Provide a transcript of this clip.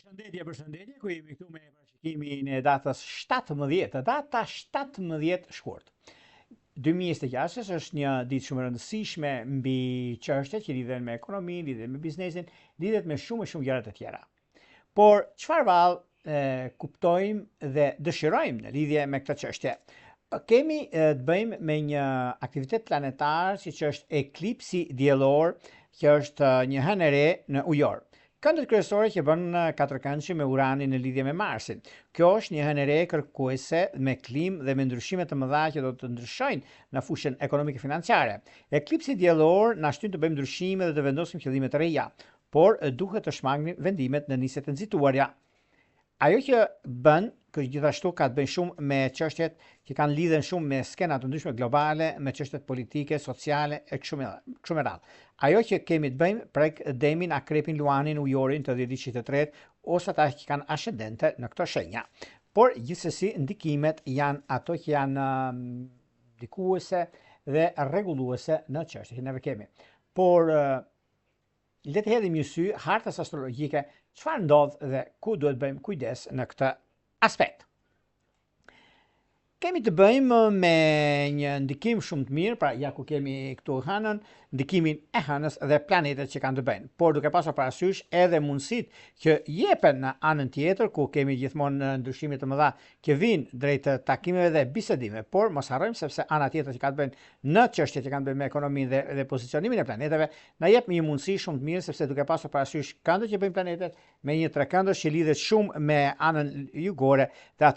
Përshëndetje, ku jemi këtu me parashikimin e datës 17, data 17 shkurt. 2026 është një ditë shumë e rëndësishme mbi çështjet që lidhen me ekonominë, lidhen me biznesin, lidhet me shumë gjëra të tjera. Por çfarë vallë kuptojmë dhe dëshirojmë në lidhje me këtë çështje? Kemi të bëjmë me një aktivitet planetar siç është eklipsi diellor, që është një hënë e re në ujor. Këndët kryesore që bën katërkëndshi me Uranin në lidhje me Marsin. Kjo është një hënë e re kërkuese me klimë dhe me ndryshime të mëdha që do të ndryshojnë në fushën ekonomike financiare. Eklipsi diellor na shtyn të bëjmë ndryshime dhe të vendosim qëllime të reja, por duhet të shmangnim vendimet në nisjet e nxituara. Ajo që bën, gjithashtu ka të bëjë shumë me çështjet që kanë lidhen shumë me skena të ndryshme globale, me çështjet politike, sociale e kështu me radhë. Ajo që kemi të bëjmë prek demin, akrepin, luanin, ujorin të dhjetëdhjetë të tretë, ose ata që kanë ascendente në këto shenja. Por gjithsesi ndikimet janë ato që janë ndikuese dhe rregulluese në çështjet që neve kemi. Por le të hedhim një sy hartës astrologjike, çfarë ndodh dhe ku duhet bëjmë kujdes në këtë aspekt. Kemi të bëjmë me një ndikim shumë të mirë, pra ja ku kemi këtu hënën, ndikimin e hënës dhe planetet që kanë të bëjnë, por duke pasur parasysh edhe mundësitë që jepen në anën tjetër, ku kemi gjithmonë ndryshime të mëdha që vinë drejt takimeve dhe bisedimeve, por mos harrojmë sepse ana tjetër që ka të bëjnë në çështjet që kanë të bëjnë me ekonominë dhe pozicionimin e planeteve, na jep një mundësi shumë të mirë sepse duke pasur parasysh këndët që bëjnë planetet me një trekëndësh që lidhet shumë me anën jugore,